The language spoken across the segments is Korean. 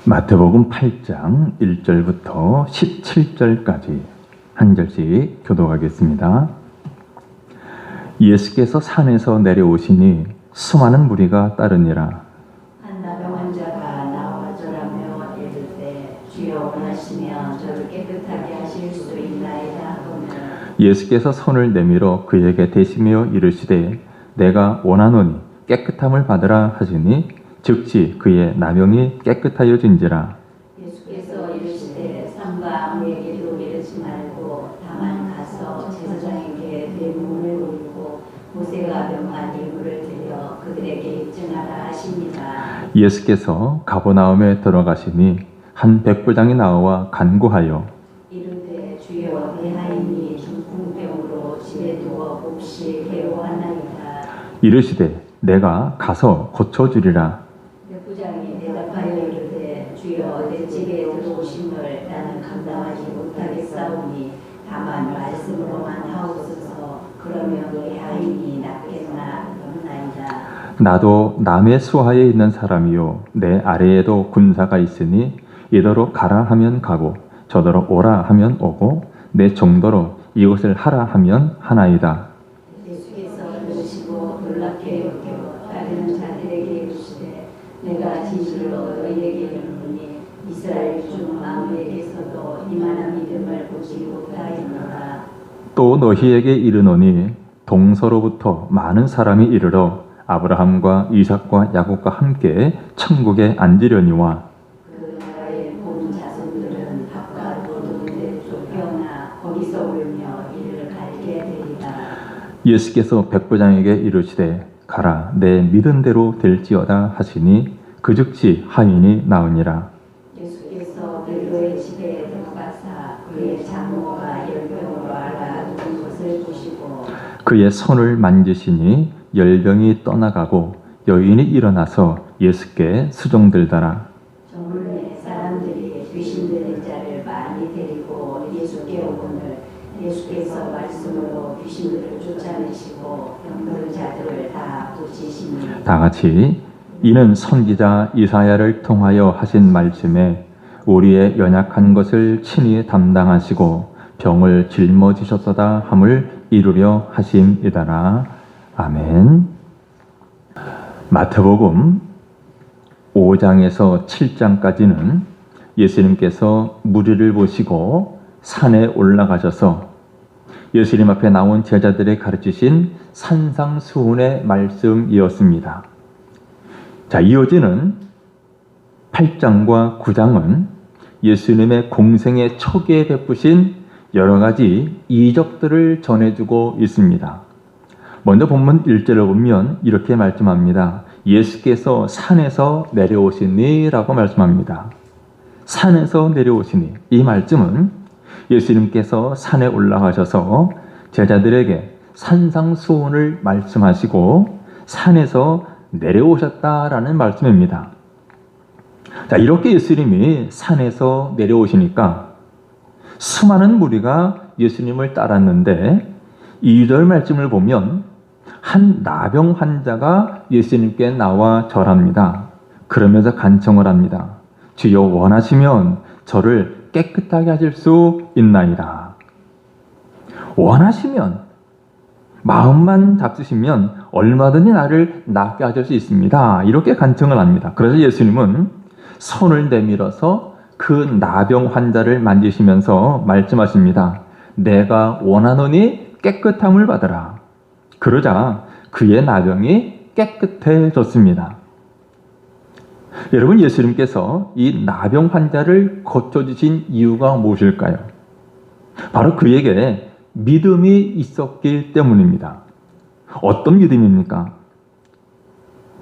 마태복음 8장 1절부터 17절까지 한 절씩 교독하겠습니다. 예수께서 산에서 내려오시니 수많은 무리가 따르니라. 한 나병 환자가 나와 절하며 이르되 주여 원하시면 저를 깨끗하게 하실 수 있나이다 하거늘 예수께서 손을 내밀어 그에게 대시며 이르시되 내가 원하노니 깨끗함을 받으라 하시니 즉시 그의 나병이 깨끗하여진지라. 예수께서 이르시되 삼가 아무에게도 이르지 말고 다만 가서 제사장에게 대문을 울고 모세가 명한 예물을 드려 그들에게 입증하라 하십니다. 예수께서 가버나움에 들어가시니 한 백부장이 나와 간구하여 이르되 주여 내 하인이 중풍병으로 집에 누워 몹시 괴로워하나이다. 이르시되 내가 가서 고쳐주리라. 백부장이 대답하여 이르되 주여 내 집에 들어오심을 나는 감당하지 못하겠사오니 다만 말씀으로만 하옵소서. 그러면 내 하인이 낫겠나 없나이다. 나도 남의 수하에 있는 사람이요 내 아래에도 군사가 있으니 이더러 가라 하면 가고 저더러 오라 하면 오고 내 정도로 이것을 하라 하면 하나이다. 예수께서 들으시고 놀랍게 여겨 따르는 자들에게 이르시되 내가 진실로 너희에게 이르노니 이스라엘 중 아무에게서도 이만한 믿음을 보지 못하였노라. 또 너희에게 이르노니 동서로부터 많은 사람이 이르러 아브라함과 이삭과 야곱과 함께 천국에 앉으려니와 그 나라의 본 자손들은 바깥으로 노는데 쫓겨나 거기서 울며 이를 갈게 되리라. 예수께서 백부장에게 이르시되 가라 내 믿은 대로 될지어다 하시니 그 즉시 하인이 나으니라. 예수께서 베드로의 집에 들어가사 그의 장모가 열병으로 앓아 누운 것을 보시고 그의 손을 만지시니 열병이 떠나가고 여인이 일어나서 예수께 수종들더라. 정문에 사람들이 귀신 들린 자를 많이 데리고 예수께 오거늘 예수께서 말씀으로 귀신들을 쫓아내시고 병든 자들을 다 고치시니 다 같이 이는 선지자 이사야를 통하여 하신 말씀에 우리의 연약한 것을 친히 담당하시고 병을 짊어지셨도다 함을 이루려 하심이더라. 아멘. 마태복음 5장에서 7장까지는 예수님께서 무리를 보시고 산에 올라가셔서 예수님 앞에 나온 제자들의 가르치신 산상수훈의 말씀이었습니다. 자, 이어지는 8장과 9장은 예수님의 공생의 초기에 베푸신 여러 가지 이적들을 전해주고 있습니다. 먼저 본문 1절을 보면 이렇게 말씀합니다. 예수께서 산에서 내려오시니 라고 말씀합니다. 산에서 내려오시니, 이 말씀은 예수님께서 산에 올라가셔서 제자들에게 산상수훈을 말씀하시고 산에서 내려오셨다라는 말씀입니다. 자, 이렇게 예수님이 산에서 내려오시니까 수많은 무리가 예수님을 따랐는데 2절 말씀을 보면 한 나병 환자가 예수님께 나와 절합니다. 그러면서 간청을 합니다. 주여 원하시면 저를 깨끗하게 하실 수 있나이다. 원하시면, 마음만 잡수시면 얼마든지 나를 낫게 하실 수 있습니다. 이렇게 간청을 합니다. 그래서 예수님은 손을 내밀어서 그 나병 환자를 만지시면서 말씀하십니다. 내가 원하노니 깨끗함을 받으라. 그러자 그의 나병이 깨끗해졌습니다. 여러분, 예수님께서 이 나병 환자를 고쳐주신 이유가 무엇일까요? 바로 그에게 믿음이 있었기 때문입니다. 어떤 믿음입니까?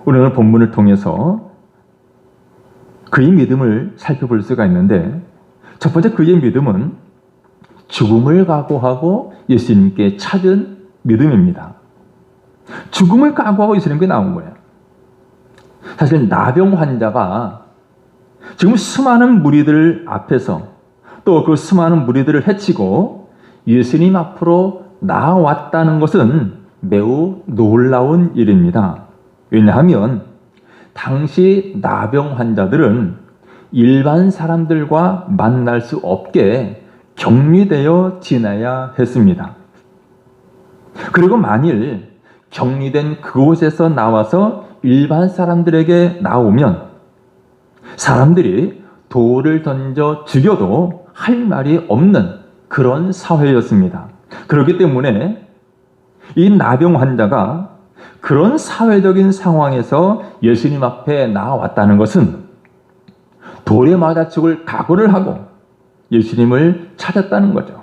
우리 오늘 본문을 통해서 그의 믿음을 살펴볼 수가 있는데, 첫 번째 그의 믿음은 죽음을 각오하고 예수님께 찾은 믿음입니다. 죽음을 각오하고 예수님께 나온 거예요. 사실 나병 환자가 지금 수많은 무리들 앞에서 또 그 수많은 무리들을 해치고 예수님 앞으로 나아왔다는 것은 매우 놀라운 일입니다. 왜냐하면 당시 나병 환자들은 일반 사람들과 만날 수 없게 격리되어 지내야 했습니다. 그리고 만일 격리된 그곳에서 나와서 일반 사람들에게 나오면 사람들이 돌을 던져 죽여도 할 말이 없는 그런 사회였습니다. 그렇기 때문에 이 나병 환자가 그런 사회적인 상황에서 예수님 앞에 나왔다는 것은 돌에 맞아 죽을 각오를 하고 예수님을 찾았다는 거죠.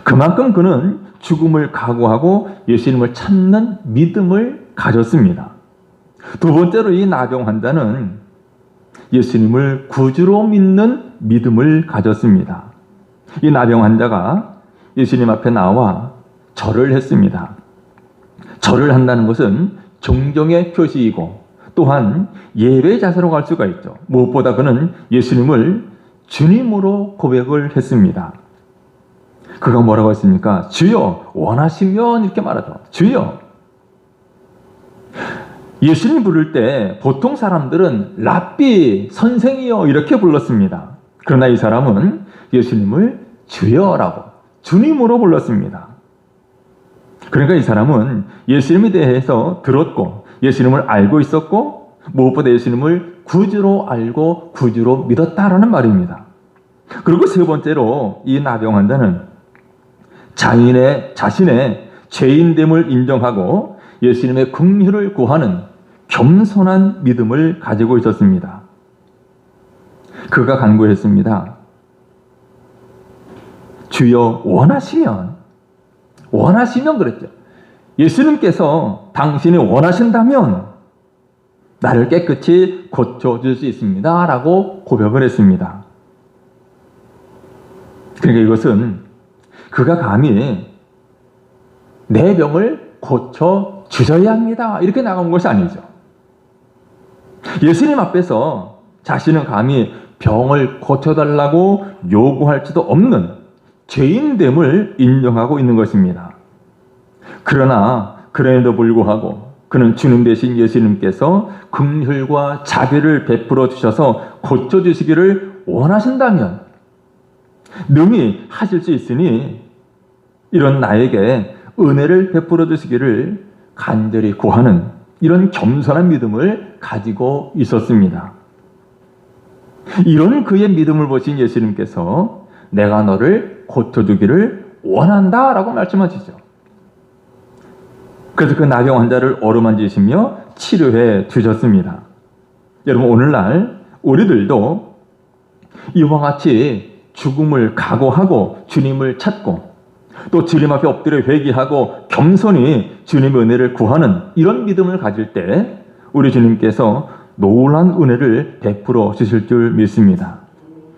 그만큼 그는 죽음을 각오하고 예수님을 찾는 믿음을 가졌습니다. 두 번째로 이 나병 환자는 예수님을 구주로 믿는 믿음을 가졌습니다. 이 나병 환자가 예수님 앞에 나와 절을 했습니다. 절을 한다는 것은 존경의 표시이고 또한 예외 자세로 갈 수가 있죠. 무엇보다 그는 예수님을 주님으로 고백을 했습니다. 그가 뭐라고 했습니까? 주여 원하시면 이렇게 말하죠. 주여. 예수님 부를 때 보통 사람들은 랍비 선생이여 이렇게 불렀습니다. 그러나 이 사람은 예수님을 주여라고 주님으로 불렀습니다. 그러니까 이 사람은 예수님에 대해서 들었고 예수님을 알고 있었고 무엇보다 예수님을 구주로 알고 구주로 믿었다라는 말입니다. 그리고 세 번째로 이 나병 환자는 자신의 죄인됨을 인정하고 예수님의 긍휼을 구하는 겸손한 믿음을 가지고 있었습니다. 그가 간구했습니다. 주여 원하시면 그랬죠. 예수님께서 당신이 원하신다면 나를 깨끗이 고쳐줄 수 있습니다. 라고 고백을 했습니다. 그러니까 이것은 그가 감히 내 병을 고쳐주셔야 합니다. 이렇게 나간 것이 아니죠. 예수님 앞에서 자신은 감히 병을 고쳐달라고 요구할지도 없는 죄인됨을 인정하고 있는 것입니다. 그러나 그럼에도 불구하고 그는 주님 대신 예수님께서 긍휼과 자비를 베풀어 주셔서 고쳐주시기를 원하신다면 능히 하실 수 있으니 이런 나에게 은혜를 베풀어 주시기를 간절히 구하는 이런 겸손한 믿음을 가지고 있었습니다. 이런 그의 믿음을 보신 예수님께서 내가 너를 고쳐주기를 원한다 라고 말씀하시죠. 그래서 그 나병 환자를 어루만지시며 치료해 주셨습니다. 여러분 오늘날 우리들도 이와 같이 죽음을 각오하고 주님을 찾고 또 주님 앞에 엎드려 회개하고 겸손히 주님의 은혜를 구하는 이런 믿음을 가질 때 우리 주님께서 놀라운 은혜를 베풀어 주실 줄 믿습니다.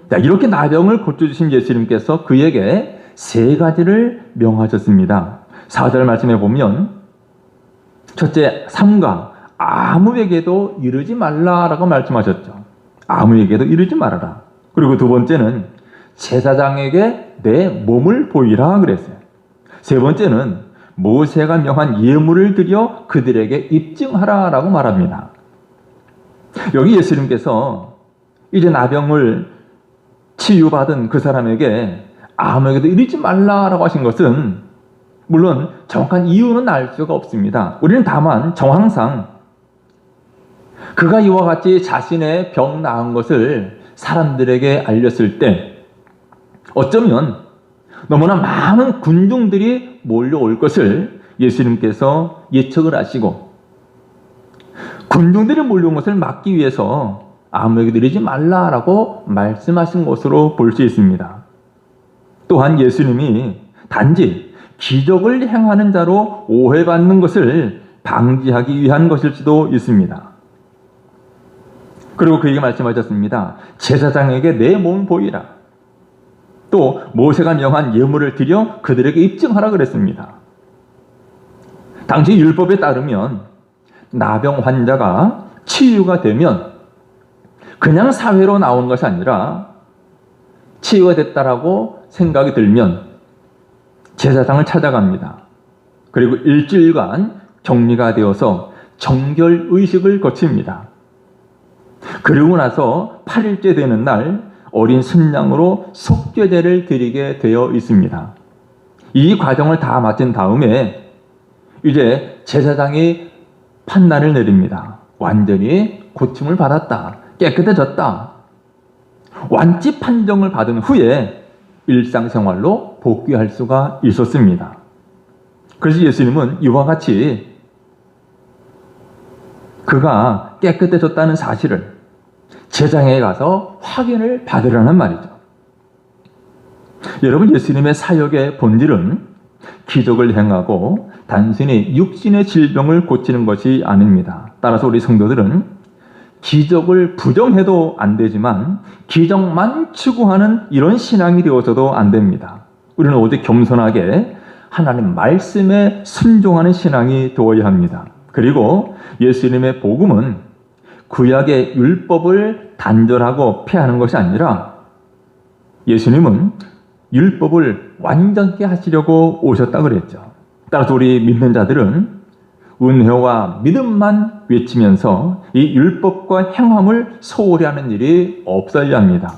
자, 이렇게 나병을 고쳐주신 예수님께서 그에게 세 가지를 명하셨습니다. 4절 말씀에 보면 첫째, 삼가 아무에게도 이르지 말라라고 말씀하셨죠. 아무에게도 이르지 말아라. 그리고 두 번째는 제사장에게 내 몸을 보이라 그랬어요. 세 번째는 모세가 명한 예물을 드려 그들에게 입증하라라고 말합니다. 여기 예수님께서 이제 나병을 치유받은 그 사람에게 아무에게도 이르지 말라라고 하신 것은 물론 정확한 이유는 알 수가 없습니다. 우리는 다만 정황상 그가 이와 같이 자신의 병 나은 것을 사람들에게 알렸을 때 어쩌면 너무나 많은 군중들이 몰려올 것을 예수님께서 예측을 하시고 군중들이 몰려온 것을 막기 위해서 아무에게도 이르지 말라라고 말씀하신 것으로 볼 수 있습니다. 또한 예수님이 단지 기적을 행하는 자로 오해받는 것을 방지하기 위한 것일지도 있습니다. 그리고 그에게 말씀하셨습니다. 제사장에게 내 몸 보이라. 또 모세가 명한 예물을 드려 그들에게 입증하라 그랬습니다. 당시 율법에 따르면 나병 환자가 치유가 되면 그냥 사회로 나오는 것이 아니라 치유가 됐다라고 생각이 들면 제사장을 찾아갑니다. 그리고 일주일간 격리가 되어서 정결의식을 거칩니다. 그리고 나서 8일째 되는 날 어린 순양으로 속죄제를 드리게 되어 있습니다. 이 과정을 다 마친 다음에 이제 제사장이 판단을 내립니다. 완전히 고침을 받았다. 깨끗해졌다. 완치 판정을 받은 후에 일상생활로 복귀할 수가 있었습니다. 그래서 예수님은 이와 같이 그가 깨끗해졌다는 사실을 제장에 가서 확인을 받으라는 말이죠. 여러분, 예수님의 사역의 본질은 기적을 행하고 단순히 육신의 질병을 고치는 것이 아닙니다. 따라서 우리 성도들은 기적을 부정해도 안 되지만 기적만 추구하는 이런 신앙이 되어서도 안 됩니다. 우리는 오직 겸손하게 하나님 말씀에 순종하는 신앙이 되어야 합니다. 그리고 예수님의 복음은 구약의 율법을 단절하고 폐하는 것이 아니라 예수님은 율법을 완전히 하시려고 오셨다 그랬죠. 따라서 우리 믿는 자들은 은혜와 믿음만 외치면서 이 율법과 행함을 소홀히 하는 일이 없어야 합니다.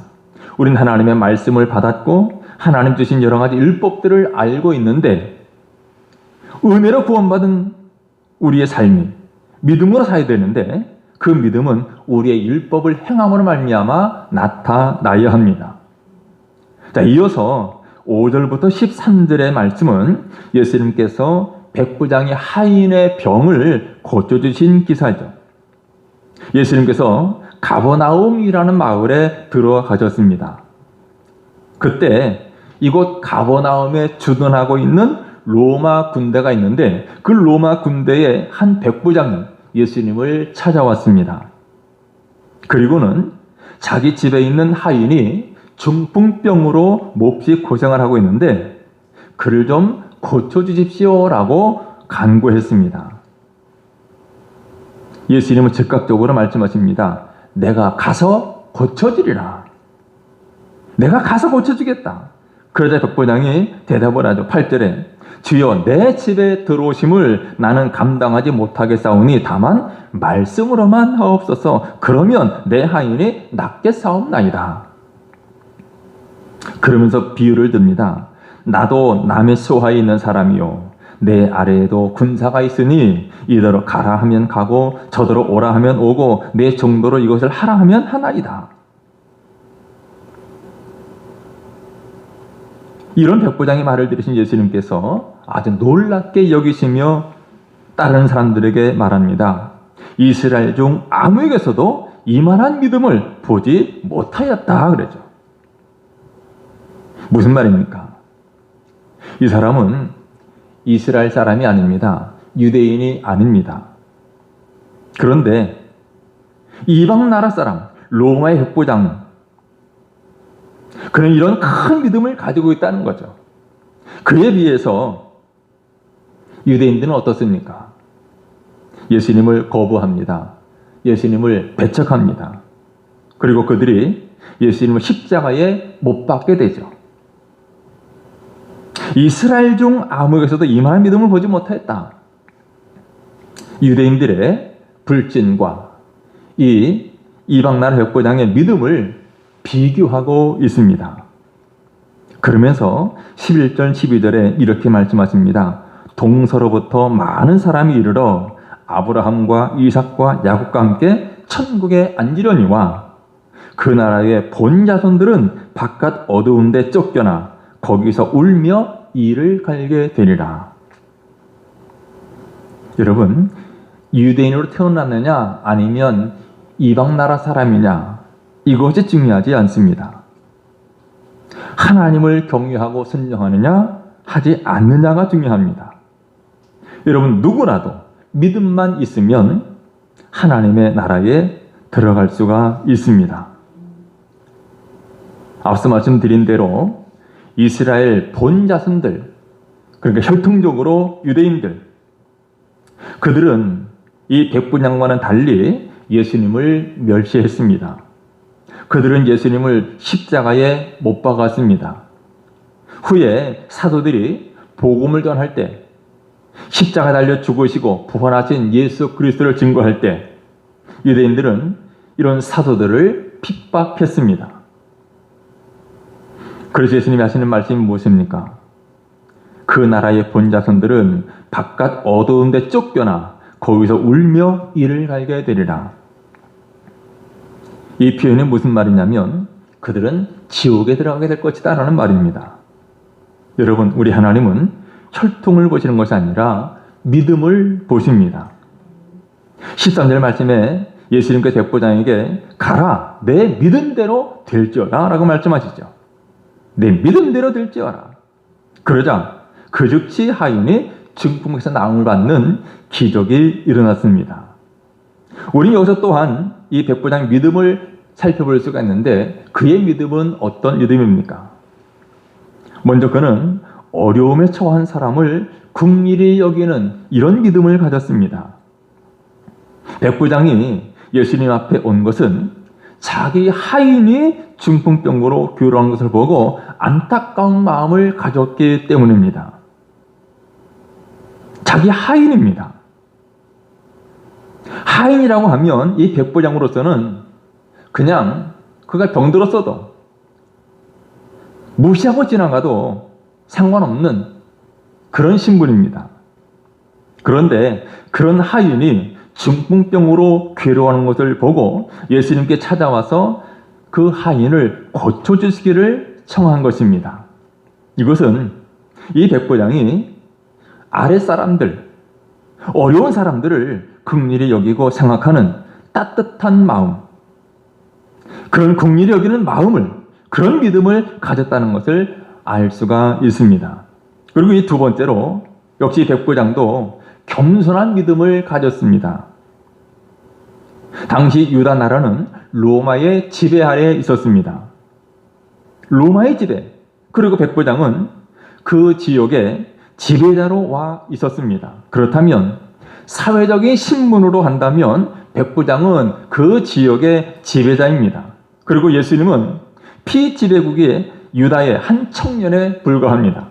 우리는 하나님의 말씀을 받았고 하나님 주신 여러 가지 율법들을 알고 있는데 은혜로 구원받은 우리의 삶이 믿음으로 살아야 되는데 그 믿음은 우리의 율법을 행함으로 말미암아 나타나야 합니다. 자, 이어서 5절부터 13절의 말씀은 예수님께서 백부장의 하인의 병을 고쳐주신 기사죠. 예수님께서 가버나움이라는 마을에 들어가셨습니다. 그때 이곳 가버나움에 주둔하고 있는 로마 군대가 있는데 그 로마 군대의 한 백부장이 예수님을 찾아왔습니다. 그리고는 자기 집에 있는 하인이 중풍병으로 몹시 고생을 하고 있는데 그를 좀 고쳐주십시오라고 간구했습니다. 예수님은 즉각적으로 말씀하십니다. 내가 가서 고쳐주리라. 내가 가서 고쳐주겠다. 그러자 백부장이 대답을 하죠. 8절에 주여 내 집에 들어오심을 나는 감당하지 못하겠사오니 다만 말씀으로만 하옵소서. 그러면 내 하인이 낫겠사옵나이다. 그러면서 비유를 듭니다. 나도 남의 소하에 있는 사람이요 내 아래에도 군사가 있으니 이대로 가라 하면 가고 저더러 오라 하면 오고 내 정도로 이것을 하라 하면 하나이다. 이런 백부장의 말을 들으신 예수님께서 아주 놀랍게 여기시며 다른 사람들에게 말합니다. 이스라엘 중 아무에게서도 이만한 믿음을 보지 못하였다 그러죠. 무슨 말입니까? 이 사람은 이스라엘 사람이 아닙니다. 유대인이 아닙니다. 그런데 이방 나라 사람, 로마의 백부장, 그는 이런 큰 믿음을 가지고 있다는 거죠. 그에 비해서 유대인들은 어떻습니까? 예수님을 거부합니다. 예수님을 배척합니다. 그리고 그들이 예수님을 십자가에 못 박게 되죠. 이스라엘 중 아무에게서도 이만한 믿음을 보지 못했다. 유대인들의 불신과 이 이방 나라 백부장의 믿음을 비교하고 있습니다. 그러면서 11절 12절에 이렇게 말씀하십니다. 동서로부터 많은 사람이 이르러 아브라함과 이삭과 야곱과 함께 천국에 앉으려니와 그 나라의 본 자손들은 바깥 어두운 데 쫓겨나 거기서 울며 이를 갈게 되리라. 여러분, 유대인으로 태어났느냐 아니면 이방 나라 사람이냐 이것이 중요하지 않습니다. 하나님을 경외하고 순종하느냐 하지 않느냐가 중요합니다. 여러분, 누구라도 믿음만 있으면 하나님의 나라에 들어갈 수가 있습니다. 앞서 말씀드린 대로 이스라엘 본 자손들, 그러니까 혈통적으로 유대인들, 그들은 이 백부장과는 달리 예수님을 멸시했습니다. 그들은 예수님을 십자가에 못 박았습니다. 후에 사도들이 복음을 전할 때 십자가 달려 죽으시고 부활하신 예수 그리스도를 증거할 때 유대인들은 이런 사도들을 핍박했습니다. 그래서 예수님이 하시는 말씀이 무엇입니까? 그 나라의 본자손들은 바깥 어두운 데 쫓겨나 거기서 울며 이를 갈게 되리라. 이 표현이 무슨 말이냐면 그들은 지옥에 들어가게 될 것이다 라는 말입니다. 여러분, 우리 하나님은 혈통을 보시는 것이 아니라 믿음을 보십니다. 13절 말씀에 예수님께서 백부장에게 가라, 내 믿음대로 될지어다 라고 말씀하시죠. 내 믿음대로 될지어라. 그러자 그 즉시 하인이 중풍에서 나음을 받는 기적이 일어났습니다. 우리는 여기서 또한 이 백부장의 믿음을 살펴볼 수가 있는데 그의 믿음은 어떤 믿음입니까? 먼저 그는 어려움에 처한 사람을 긍휼히 여기는 이런 믿음을 가졌습니다. 백부장이 예수님 앞에 온 것은 자기 하인이 중풍병으로 괴로워하는 것을 보고 안타까운 마음을 가졌기 때문입니다. 자기 하인입니다. 하인이라고 하면 이 백부장으로서는 그냥 그가 병들었어도 무시하고 지나가도 상관없는 그런 신분입니다. 그런데 그런 하인이 중풍병으로 괴로워하는 것을 보고 예수님께 찾아와서 그 하인을 고쳐주시기를 청한 것입니다. 이것은 이 백부장이 아랫사람들, 어려운 사람들을 긍휼히 여기고 생각하는 따뜻한 마음, 그런 긍휼히 여기는 마음을, 그런 믿음을 가졌다는 것을 알 수가 있습니다. 그리고 이 두 번째로 역시 백부장도 겸손한 믿음을 가졌습니다. 당시 유다 나라는 로마의 지배 아래에 있었습니다. 로마의 지배, 그리고 백부장은 그 지역의 지배자로 와 있었습니다. 그렇다면 사회적인 신분으로 한다면 백부장은 그 지역의 지배자입니다. 그리고 예수님은 피지배국의 유다의 한 청년에 불과합니다.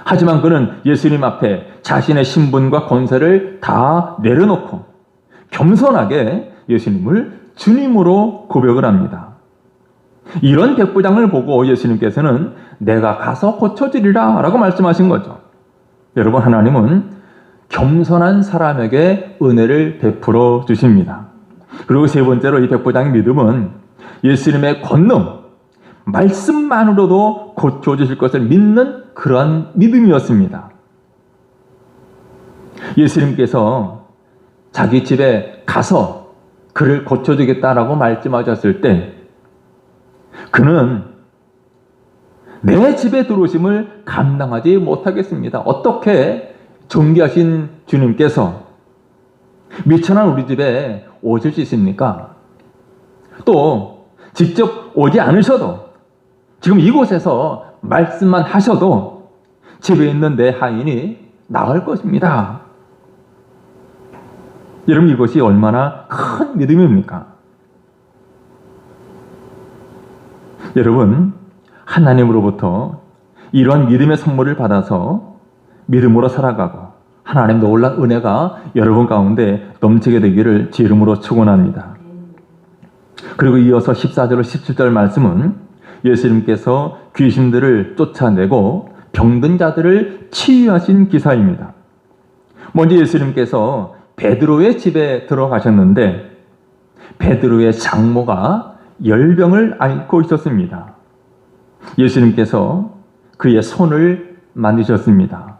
하지만 그는 예수님 앞에 자신의 신분과 권세를 다 내려놓고 겸손하게 예수님을 주님으로 고백을 합니다. 이런 백부장을 보고 예수님께서는 내가 가서 고쳐주리라 라고 말씀하신 거죠. 여러분, 하나님은 겸손한 사람에게 은혜를 베풀어 주십니다. 그리고 세 번째로 이 백부장의 믿음은 예수님의 권능, 말씀만으로도 고쳐주실 것을 믿는 그러한 믿음이었습니다. 예수님께서 자기 집에 가서 그를 고쳐주겠다라고 말씀하셨을 때 그는 내 집에 들어오심을 감당하지 못하겠습니다. 어떻게 존귀하신 주님께서 미천한 우리 집에 오실 수 있습니까? 또 직접 오지 않으셔도 지금 이곳에서 말씀만 하셔도 집에 있는 내 하인이 나을 것입니다. 여러분, 이것이 얼마나 큰 믿음입니까? 여러분, 하나님으로부터 이러한 믿음의 선물을 받아서 믿음으로 살아가고 하나님 놀라운 은혜가 여러분 가운데 넘치게 되기를 주 이름으로 축원합니다. 그리고 이어서 14절 17절 말씀은 예수님께서 귀신들을 쫓아내고 병든 자들을 치유하신 기사입니다. 먼저 예수님께서 베드로의 집에 들어가셨는데 베드로의 장모가 열병을 앓고 있었습니다. 예수님께서 그의 손을 만지셨습니다.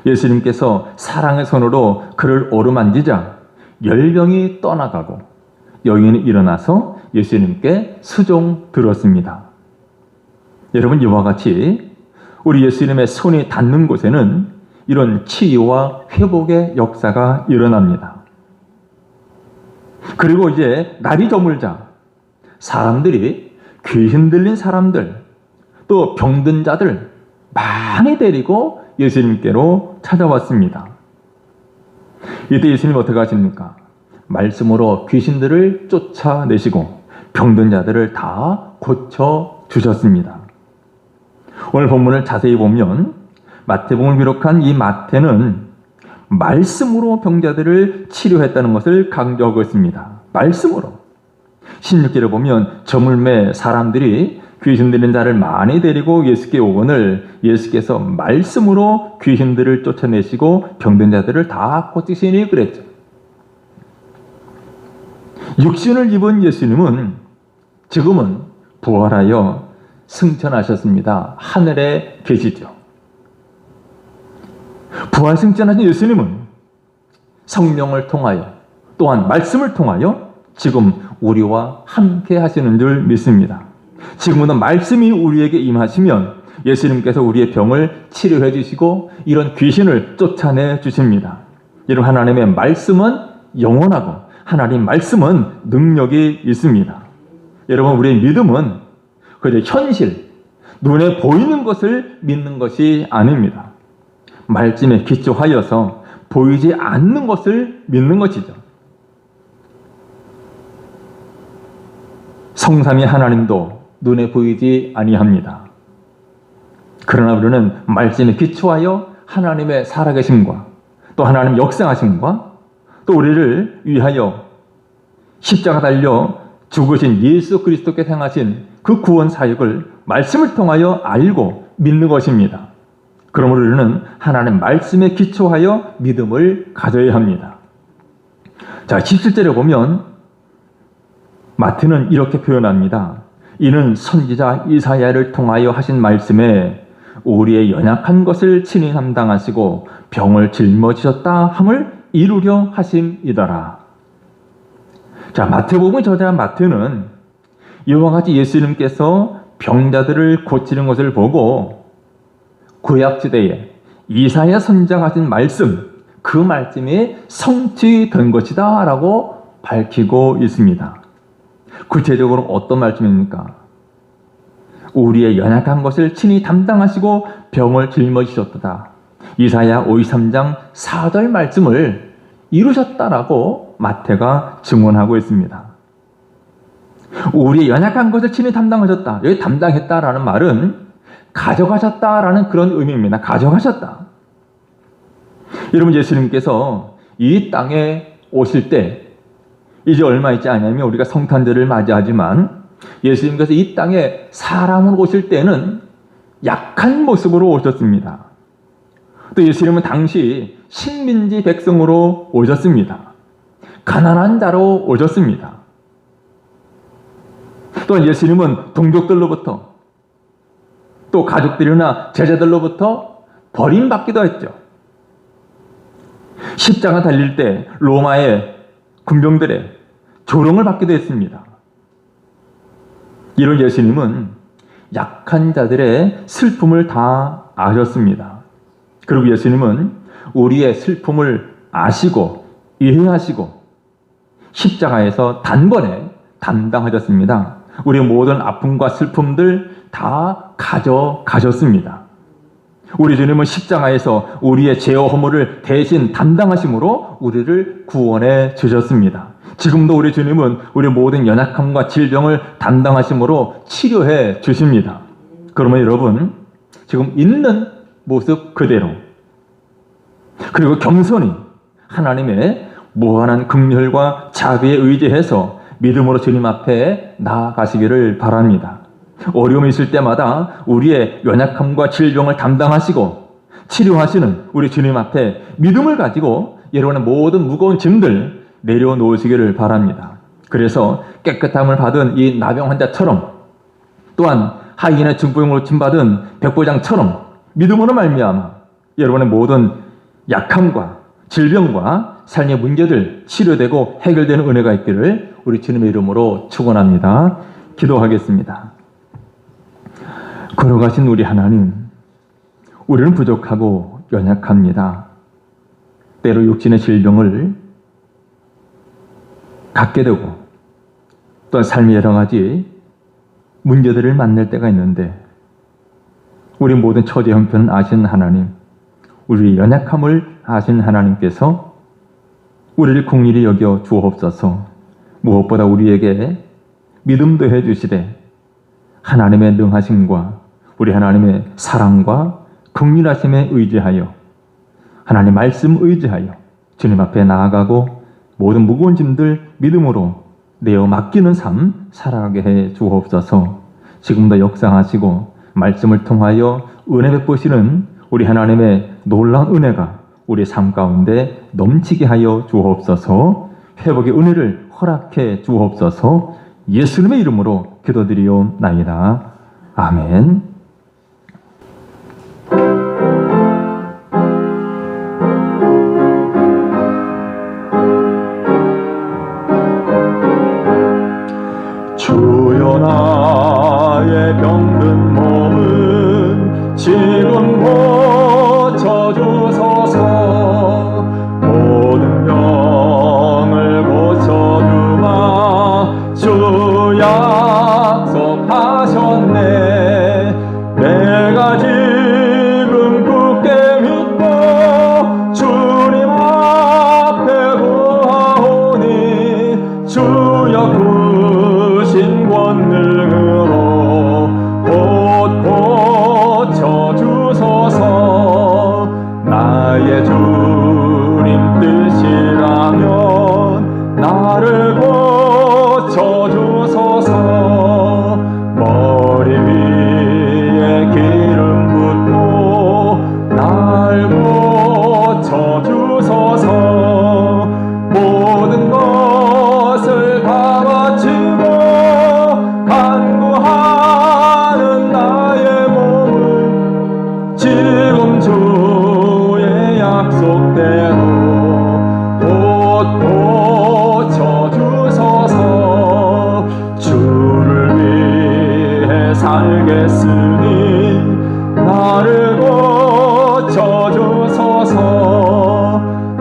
예수님께서 사랑의 손으로 그를 오르만지자 열병이 떠나가고 여인이 일어나서 예수님께 수종 들었습니다. 여러분, 이와 같이 우리 예수님의 손이 닿는 곳에는 이런 치유와 회복의 역사가 일어납니다. 그리고 이제 날이 저물자 사람들이 귀신 들린 사람들 또 병든 자들 많이 데리고 예수님께로 찾아왔습니다. 이때 예수님 어떻게 하십니까? 말씀으로 귀신들을 쫓아내시고 병든 자들을 다 고쳐주셨습니다. 오늘 본문을 자세히 보면 마태복음을 비롯한 이 마태는 말씀으로 병자들을 치료했다는 것을 강조하고 있습니다. 말씀으로. 16절에 보면 저물매 사람들이 귀신 들린 자를 많이 데리고 예수께 오거늘 예수께서 말씀으로 귀신들을 쫓아내시고 병든 자들을 다 고치시니 그랬죠. 육신을 입은 예수님은 지금은 부활하여 승천하셨습니다. 하늘에 계시죠. 부활 승천하신 예수님은 성령을 통하여 또한 말씀을 통하여 지금 우리와 함께 하시는 줄 믿습니다. 지금은 말씀이 우리에게 임하시면 예수님께서 우리의 병을 치료해 주시고 이런 귀신을 쫓아내 주십니다. 여러분, 하나님의 말씀은 영원하고 하나님 말씀은 능력이 있습니다. 여러분, 우리의 믿음은 그저 현실, 눈에 보이는 것을 믿는 것이 아닙니다. 말씀에 기초하여서 보이지 않는 것을 믿는 것이죠. 성삼위 하나님도 눈에 보이지 아니합니다. 그러나 우리는 말씀에 기초하여 하나님의 살아계심과 또 하나님 역사하심과 또 우리를 위하여 십자가 달려 죽으신 예수 그리스도께서 행하신 그 구원 사역을 말씀을 통하여 알고 믿는 것입니다. 그러므로 우리는 하나님 말씀에 기초하여 믿음을 가져야 합니다. 자, 17절에 보면 마태는 이렇게 표현합니다. 이는 선지자 이사야를 통하여 하신 말씀에 우리의 연약한 것을 친히 담당하시고 병을 짊어지셨다 함을 이루려 하심이더라. 자, 마태복음 저자 마태는 이와 같이 예수님께서 병자들을 고치는 것을 보고 구약시대에 이사야 선지자가 하신 말씀, 그 말씀이 성취된 것이다 라고 밝히고 있습니다. 구체적으로 어떤 말씀입니까? 우리의 연약한 것을 친히 담당하시고 병을 짊어지셨다. 이사야 53장 4절 말씀을 이루셨다라고 마태가 증언하고 있습니다. 우리의 연약한 것을 친히 담당하셨다. 여기 담당했다라는 말은 가져가셨다라는 그런 의미입니다. 가져가셨다. 여러분, 예수님께서 이 땅에 오실 때 이제 얼마 있지 않냐면 우리가 성탄절을 맞이하지만 예수님께서 이 땅에 사람으로 오실 때는 약한 모습으로 오셨습니다. 또 예수님은 당시 식민지 백성으로 오셨습니다. 가난한 자로 오셨습니다. 또한 예수님은 동족들로부터 또 가족들이나 제자들로부터 버림받기도 했죠. 십자가 달릴 때 로마의 군병들의 조롱을 받기도 했습니다. 이런 예수님은 약한 자들의 슬픔을 다 아셨습니다. 그리고 예수님은 우리의 슬픔을 아시고 이해하시고 십자가에서 단번에 담당하셨습니다. 우리의 모든 아픔과 슬픔들 다 가져가셨습니다. 우리 주님은 십자가에서 우리의 죄와 허물을 대신 담당하심으로 우리를 구원해 주셨습니다. 지금도 우리 주님은 우리 모든 연약함과 질병을 담당하심으로 치료해 주십니다. 그러면 여러분, 지금 있는 모습 그대로 그리고 겸손히 하나님의 무한한 긍휼과 자비에 의지해서 믿음으로 주님 앞에 나아가시기를 바랍니다. 어려움이 있을 때마다 우리의 연약함과 질병을 담당하시고 치료하시는 우리 주님 앞에 믿음을 가지고 여러분의 모든 무거운 짐들 내려놓으시기를 바랍니다. 그래서 깨끗함을 받은 이 나병 환자처럼 또한 하인의 중보용으로 침받은 백부장처럼 믿음으로 말미암아 여러분의 모든 약함과 질병과 삶의 문제들 치료되고 해결되는 은혜가 있기를 우리 주님의 이름으로 축원합니다. 기도하겠습니다. 걸어가신 우리 하나님, 우리는 부족하고 연약합니다. 때로 육신의 질병을 갖게 되고 또한 삶의 여러 가지 문제들을 만날 때가 있는데 우리 모든 처지 형편은 아시는 하나님, 우리의 연약함을 아시는 하나님께서 우리를 긍휼히 여겨 주옵소서. 무엇보다 우리에게 믿음도 해주시되 하나님의 능하심과 우리 하나님의 사랑과 긍휼하심에 의지하여 하나님 말씀 의지하여 주님 앞에 나아가고 모든 무거운 짐들 믿음으로 내어 맡기는 삶 살아가게 해 주옵소서. 지금도 역사하시고 말씀을 통하여 은혜 베푸시는 우리 하나님의 놀라운 은혜가 우리 삶 가운데 넘치게 하여 주옵소서. 회복의 은혜를 허락해 주옵소서. 예수님의 이름으로 기도드리옵나이다. 아멘. 주여, 나의 병든 몸은 지금 고쳐주소서. 모든 병을 고쳐주마 주 약속하셨네. 내가 지금 굳게 믿고 주님 앞에 구하오니 주여 주신 권능으로 곧 고쳐주소서. 나의 주님 뜻이라면 나를 고쳐주소서. 머리 위에 기름 붓고 날 고쳐주소서. 모든 것을 다 바치고 간구하는 나의 몸을 지금 주의 약속대로 곧 고쳐주소서. 주를 위해 살겠으니 나를 고쳐주소서.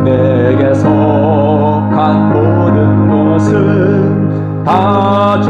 내게 속한 모든 것은 다 주